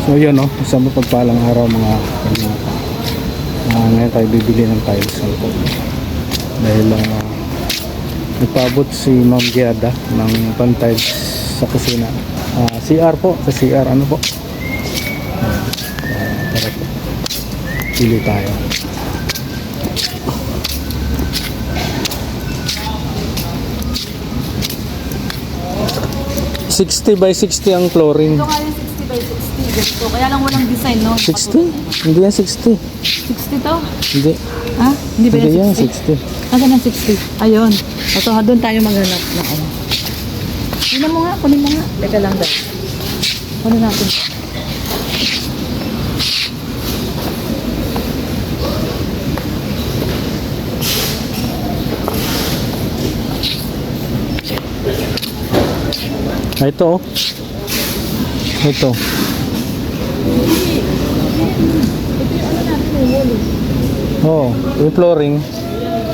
So yun no, isang mapagpalang araw mga kalingap. Ngayon tayo bibili ng tiles po. Dahil nagpaabot si Ma'am Giada ng pan-tiles sa kusina. CR po, sa CR ano po. Tara po. Pili tayo. 60 by 60 ang flooring. Ito nga yung 60 by 60 ganito. Kaya lang walang design, no? 60? Hindi yan 60. 60 to? Hindi. Ha? Hindi ba Hindi yan yan 60? 60. Nasaan ang 60? Ayun. Ito, doon tayo maghanap na ano. Kunin mo nga, kunin mo nga. Teka lang daw. Kunin natin. Ito oh. Ito. Oh, yung flooring.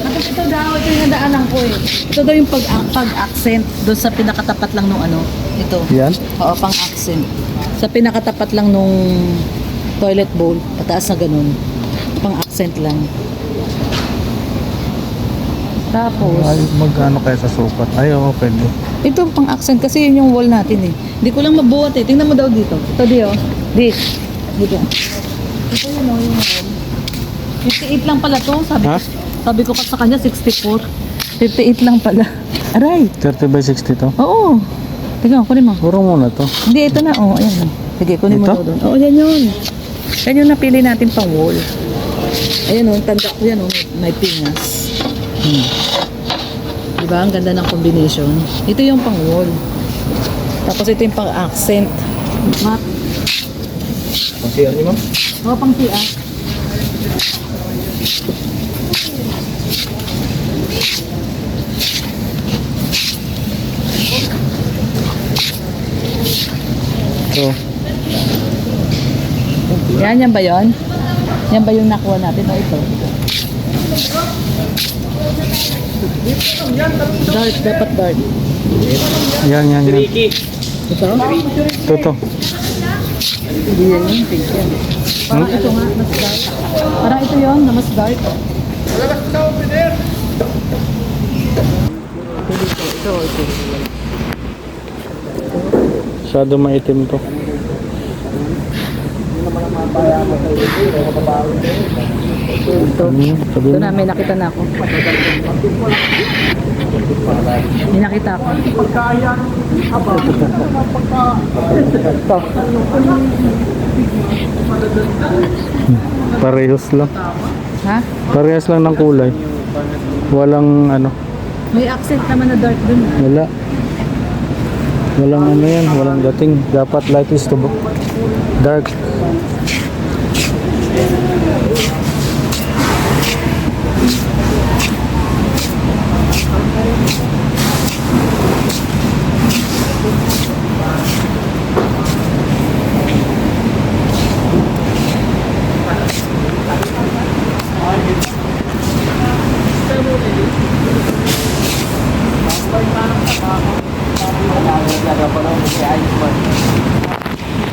Tapos ito daw, ito yung nadaanan ko eh. Ito daw yung pag-accent doon sa pinakatapat lang nung ano. Ito. Yan. Oo, pang-accent. Sa pinakatapat lang nung toilet bowl, pataas na ganun. Pang-accent lang. Tapos, Ay, magkano kaya sa sukat? Ay, oo, pwede. ito pang-accent kasi yun yung wall natin eh. Hindi ko lang mabuhat eh. Tingnan mo daw dito. Ito di oh. Dito. Ito yun oh, yung wall. 58 lang pala to. Ha? Sabi ko pa sa kanya 64. 58 lang pala. Aray. 30 by 60 to? Oo. Tingnan, kunin mo. Puro muna to. Hindi, ito na. Oh, ayan. Sige, kunin mo Ito? daw doon. Oo, yan yun. Yan yung napili natin pang wall. Ayan oh, tanda ko yan oh. May pingas. Diba? Ang ganda ng combination. Ito yung pang wall. Tapos ito yung pang accent. Mat. Ang CR niyo, ma'am? Oo, pang CR. So, Yan ba yun? Yan ba yung nakuha natin? O ito? Dark, dapat dark. yan. Ito? Ito. Hindi yan yung pink yan. Parang ito nga, mas dark. Parang ito yun, na mas dark. Ito. Masyado maitim to. Ito. Ito na, may nakita na ako. May nakita ako. Parehas lang. Ha? Parehas lang ng kulay. Walang ano. May accent naman na dark dun. Wala. Walang ano yan. Walang dating. Dapat light is to dark.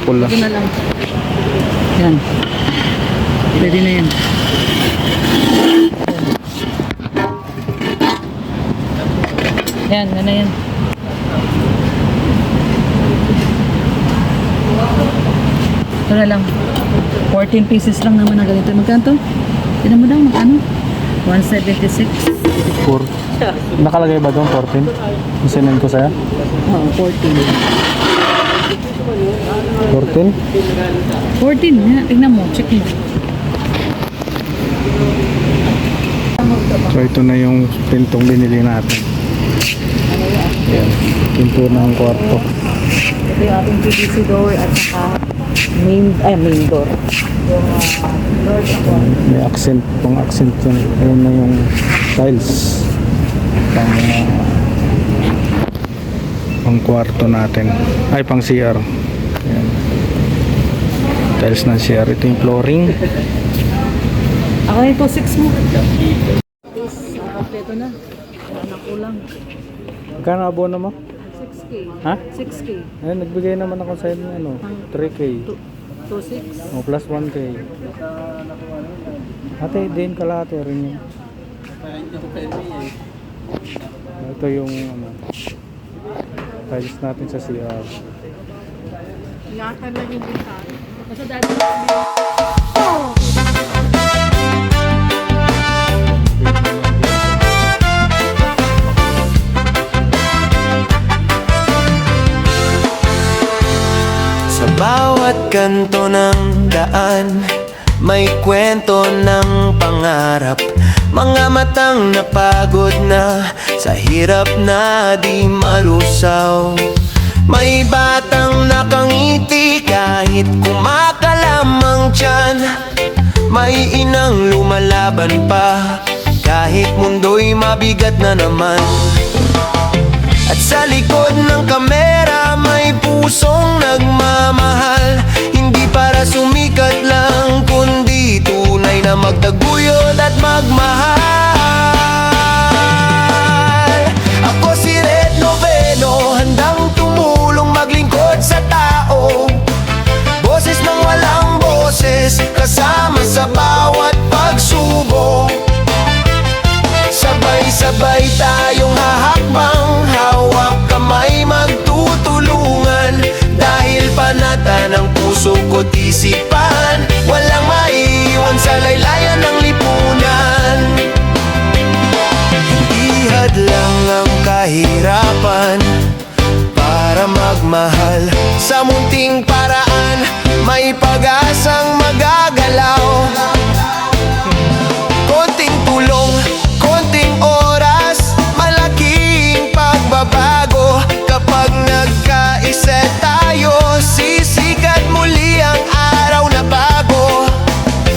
Pula. Ito na lang. Yan. Pwede na yan. Yan, yan na yan. Ito na lang. 14 pieces lang naman ang ganito. Magkano? Tinan mo daw, magkano? 176. 4. Nakalagay ba doon 14? Isinend ko sa'yo? Oo, 14. 14? 14 nga. Tingnan mo, check mo. So ito na yung pintong binili natin. Yan. Pinto ng kwarto. Ito yung ating PVC door at saka main door. Yung door sa May accent, pang accent yun. Ayun na yung tiles. Pang kwarto natin. Ay, pang CR. Yan. Tiles ng CR. Ito yung flooring. Ako ito, 6 mo. Kompleto na. Wala na kulang. Magkano abono mo? 6K. Ha? 6K. Ayun, nagbigay naman ako sa inyo, ano, 3K. 2.6. O, plus 1K. Ate, din kalate rin yun. Ito yung ano, tiles natin sa CR. Ingatan lang yung bintana. Basta dati Sa bawat kanto ng daan, may kwento ng pangarap. Mga matang napagod na, sa hirap na di malusaw. May batang nakangiti kahit kumakalamang tiyan. May inang lumalaban pa, kahit mundo'y mabigat na naman. At sa likod ng kamera may pusong nagmamahal. Hindi para sumikat lang, kundi tunay na magtaguyod at magmahal. Ako si Red Noveno, handang tumulong maglingkod sa tao. Boses ng walang boses, kasama sa bawat pagsubok. Sabay-sabay tayong hahakbang, hawak kamay magtutulungan. Dahil panatan ang puso ko't isipan, walang maiiwan sa laylayan ng lipunan. Hindi hadlang ang kahirapan para magmahal. Sa munting paraan, may pag-asang magagalaw. Konting tulong, konting oras, malaking pagbabago. Kapag nagkaisa tayo, sisikat muli ang araw na bago.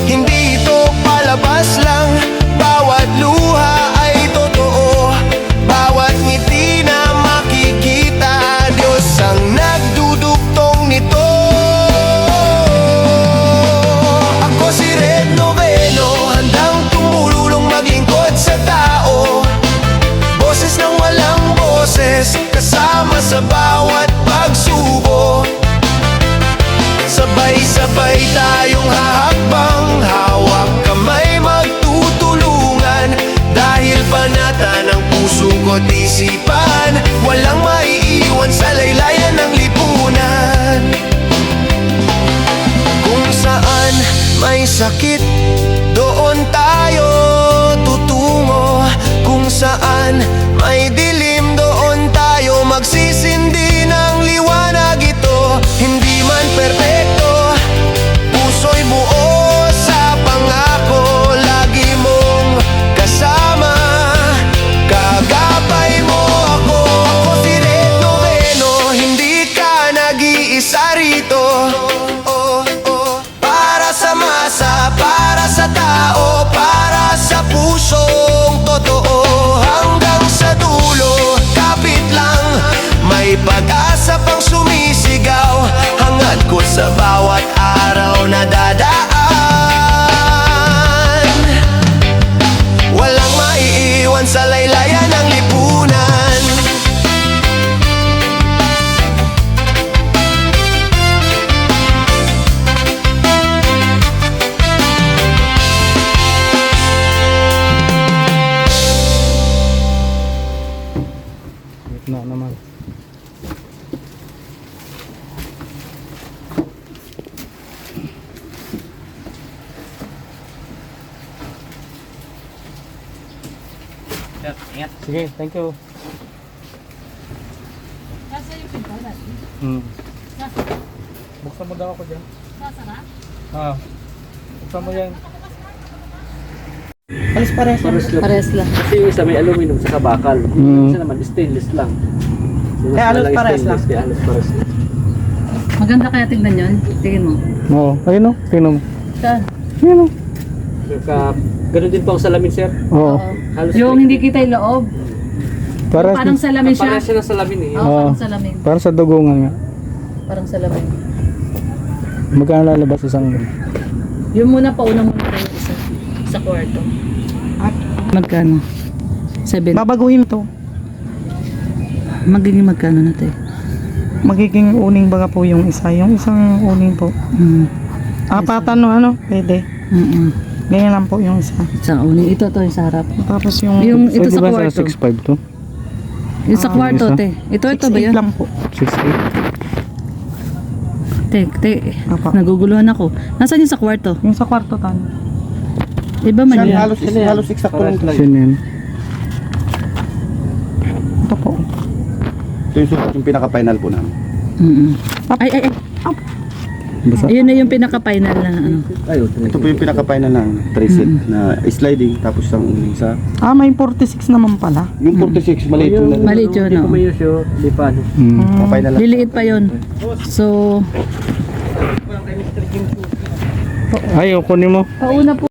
Hindi ito palabas lang, bawat luha ay totoo. Bawat ngiti na makikita, Diyos ang nagdudugtong nito. Ako si Red Noveno, handang tumulong maglingkod sa tao. Boses ng walang boses, kasama sa bawat pagsubok. Sabay-sabay tayong hahakbang, hawak kamay magtutulungan. Dahil panatan ang puso ko't isipan, walang maiiwan sa laylayan ng lipunan. Kung saan may sakit, doon tayo tutungo. Kung saan may dilim, doon tayo magsisindi ng liwanag ito. Hindi man perpekto, puso'y buo sa pangako. Lagi mong kasama, kagabay mo ako. Ako si Red Noveno, hindi ka nag-iisa rito. Para sa masa, para sa tao, para sa pusong totoo. Hanggang sa dulo, kapit lang, may pag-asa pang sumisigaw. Hangad ko sa bawat araw na dadaan, walang maiiwan sa laylayan ng lipunan. Gitna naman. Sige, thank you. Nasa yung pinto natin? Nasa? Buksan mo daw ako dyan. Nasa na? Buksan mo yan. Pares lang. Kasi yung isa may aluminum sa bakal. Yung isa naman stainless lang. Kaya halos pares lang. Kaya halos pares lang. Maganda kaya tingnan yun? Tingin mo. Oo, ayun o, tingnan mo. Saan? Ayun o. Ganun din po ang salamin, sir. Oo. Halos Yung hindi kita yung loob. Para Parang salamin siya. Pares siya ng salamin eh. Oo, parang salamin. para sa dugungan nga. Parang salamin. Magkano lalabas isang Yun muna, pauna muna tayo sa kwarto. Magkano? 7. Babaguhin to. Magiging magkano na tayo? Magiging uning baga po yung isa. Yung isang uning po. Apatan no, ano, pwede. Ganyan lang po yung isa. Sa uling. Ito to yung sa harap. Tapos yung Yung ito Pwede sa ba kwarto. sa 6'5 to? Yung sa kwarto, isa? te. Ito ba 6'8 yan? lang po. 6'8? Te. Apa. Naguguluhan ako. Nasaan yung sa kwarto? Yung sa kwarto tan. Iba man Yan, yun. halos eksakto lang. Sino yan? Ito po. Ito yung sukat yung pinaka-final po namin. Ay. Basta. Ayun na yung pinaka-final na ano. Ayun, Ito po yung pinaka-final ng preset na sliding tapos ang uling sa... May 46 naman pala. Yung 46, maliit yung Maliit yun, Hindi no? pa may issue, di pa ano. final lang. Liliit pa yun. So, Ay, kunin mo. pauna po.